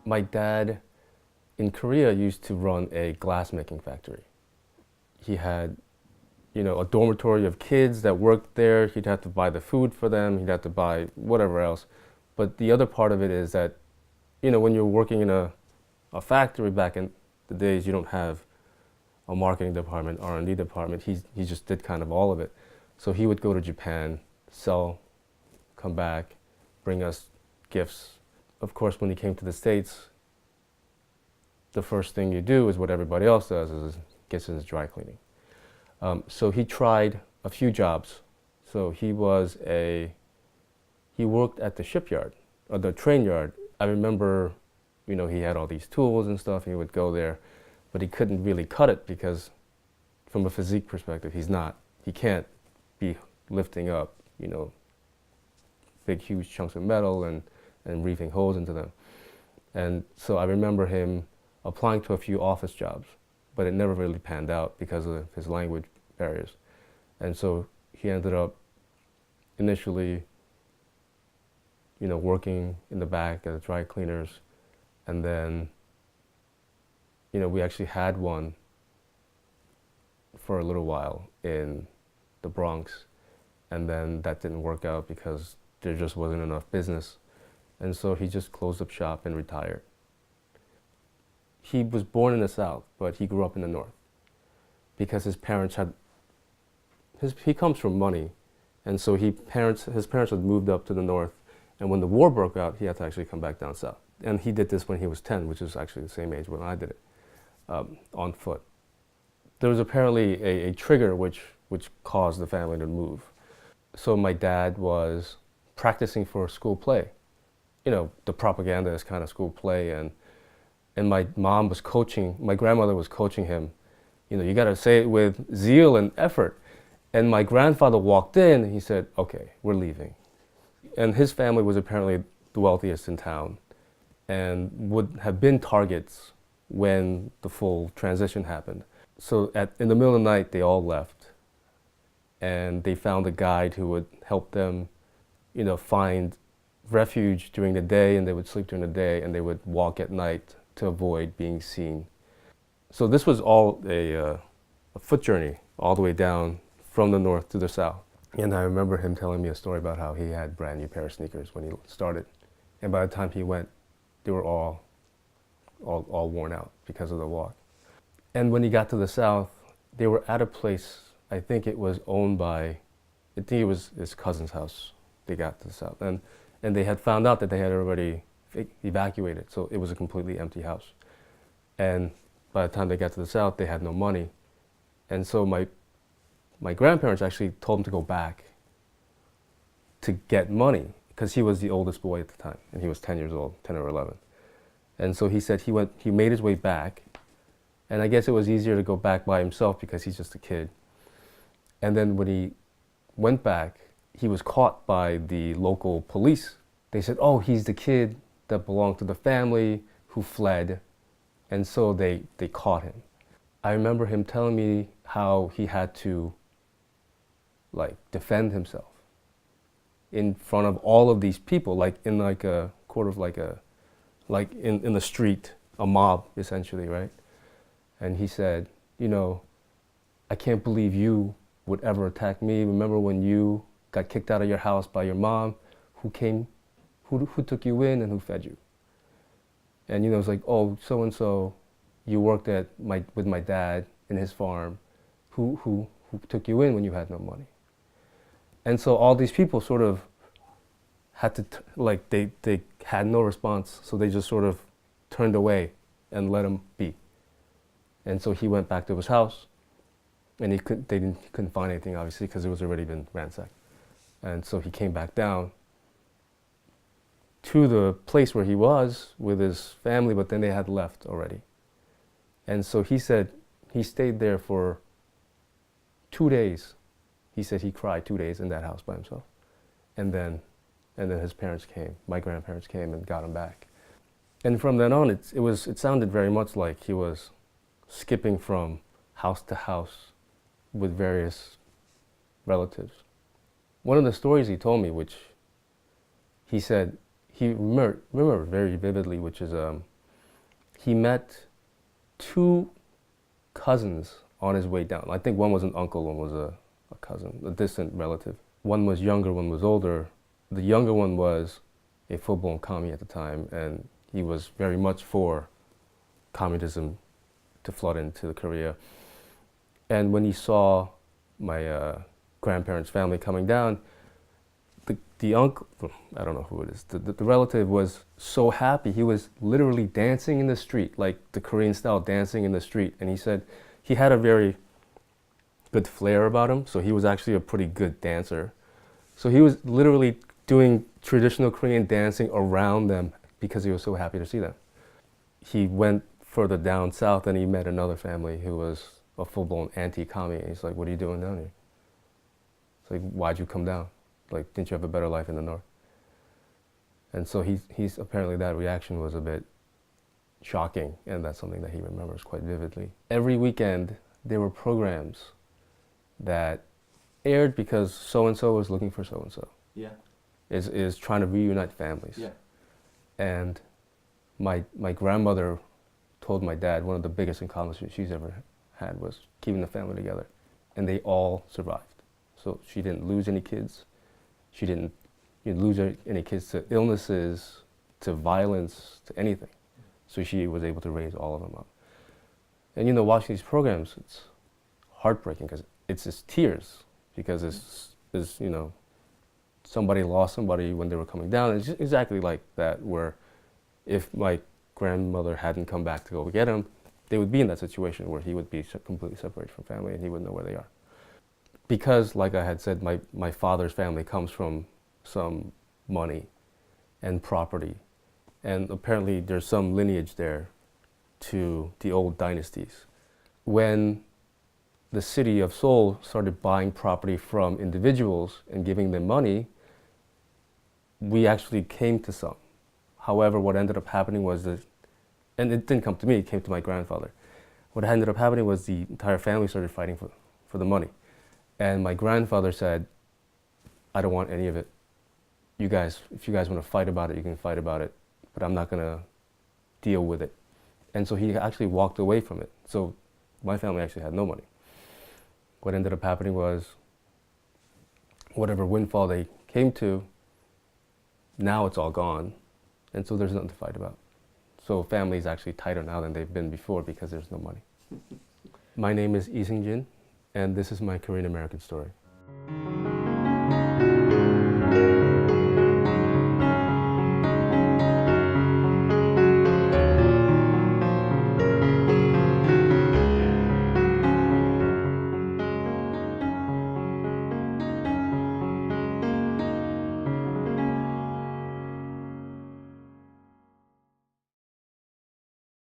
My dad in Korea used to run a glassmaking factory. He had, a dormitory of kids that worked there. He'd have to buy the food for them. He'd have to buy whatever else. But the other part of it is that, when you're working in a factory back in the days, you don't have a marketing department, R&D department. He just did kind of all of it. So he would go to Japan, sell, come back, bring us gifts. Of course, when he came to the States, the first thing you do is what everybody else does, is gets into dry cleaning. So he tried a few jobs. So he worked at the shipyard, or the train yard. I remember, he had all these tools and stuff, and he would go there, but he couldn't really cut it because from a physique perspective, he can't be lifting up, big, huge chunks of metal and reefing holes into them. And so I remember him applying to a few office jobs, but it never really panned out because of his language barriers. And so he ended up initially, working in the back at the dry cleaners. And then, we actually had one for a little while in the Bronx. And then that didn't work out because there just wasn't enough business. And so he just closed up shop and retired. He was born in the South, but he grew up in the North because his parents he comes from money. And so his parents had moved up to the North. And when the war broke out, he had to actually come back down South. And he did this when he was 10, which is actually the same age when I did it, on foot. There was apparently a trigger which caused the family to move. So my dad was practicing for a school play. The propaganda is kind of school play, and my grandmother was coaching him. You got to say it with zeal and effort. And my grandfather walked in and he said, "Okay, we're leaving." And his family was apparently the wealthiest in town and would have been targets when the full transition happened. So in the middle of the night, they all left. And they found a guide who would help them, find refuge during the day, and they would sleep during the day, and they would walk at night to avoid being seen. So this was all a foot journey all the way down from the North to the South. And I remember him telling me a story about how he had brand new pair of sneakers when he started. And by the time he went, they were all worn out because of the walk. And when he got to the South, they were at a place, I think it was his cousin's house. They got to the South. And they had found out that they had already evacuated, so it was a completely empty house. And by the time they got to the South, they had no money. And so my grandparents actually told him to go back to get money, because he was the oldest boy at the time, and he was 10 years old, 10 or 11. And so he said he made his way back, and I guess it was easier to go back by himself because he's just a kid. And then when he went back, he was caught by the local police. They said, "Oh, he's the kid that belonged to the family who fled." And so they caught him. I remember him telling me how he had to defend himself in front of all of these people, in a court of in the street, a mob essentially, right? And he said, "I can't believe you would ever attack me. Remember when you got kicked out of your house by your mom? Who took you in and who fed you?" And it's like, "Oh, so-and-so, you worked with my dad in his farm. Who took you in when you had no money?" And so all these people sort of had to, they had no response, so they just sort of turned away and let him be. And so he went back to his house, and he couldn't find anything, obviously, because it was already been ransacked. And so he came back down to the place where he was with his family, but then they had left already. And so he said he stayed there for 2 days. He said he cried 2 days in that house by himself. And then his parents came, my grandparents came and got him back. And from then on, it sounded very much like he was skipping from house to house with various relatives. One of the stories he told me, which he said he remembered very vividly, which is he met two cousins on his way down. I think one was an uncle, one was a cousin, a distant relative. One was younger, one was older. The younger one was a full-blown commie at the time, and he was very much for communism to flood into Korea. And when he saw my grandparents' family coming down, the uncle, I don't know who it is, the relative was so happy. He was literally dancing in the street, like the Korean style dancing in the street. And he said he had a very good flair about him, so he was actually a pretty good dancer. So he was literally doing traditional Korean dancing around them because he was so happy to see them. He went further down south and he met another family who was a full-blown anti-commie. He's like, "What are you doing down here?" It's like, "Why'd you come down? Like, didn't you have a better life in the north?" And so he's apparently that reaction was a bit shocking, and that's something that he remembers quite vividly. Every weekend there were programs that aired because so-and-so was looking for so-and-so. Yeah. Is trying to reunite families. Yeah. And my grandmother told my dad one of the biggest accomplishments she's ever had was keeping the family together. And they all survived. So she didn't lose any kids. She didn't lose any kids to illnesses, to violence, to anything. So she was able to raise all of them up. And watching these programs, it's heartbreaking because it's just tears, because it's somebody lost somebody when they were coming down. It's just exactly like that, where if my grandmother hadn't come back to go get him, they would be in that situation where he would be completely separated from family and he wouldn't know where they are. Because, like I had said, my father's family comes from some money and property. And apparently there's some lineage there to the old dynasties. When the city of Seoul started buying property from individuals and giving them money, we actually came to some. However, what ended up happening was that, and it didn't come to me, it came to my grandfather. What ended up happening was the entire family started fighting for the money. And my grandfather said, "I don't want any of it. You guys, if you guys want to fight about it, you can fight about it, but I'm not going to deal with it." And so he actually walked away from it. So my family actually had no money. What ended up happening was whatever windfall they came to, now it's all gone. And so there's nothing to fight about. So family is actually tighter now than they've been before because there's no money. My name is Seungjin, and this is my Korean American story.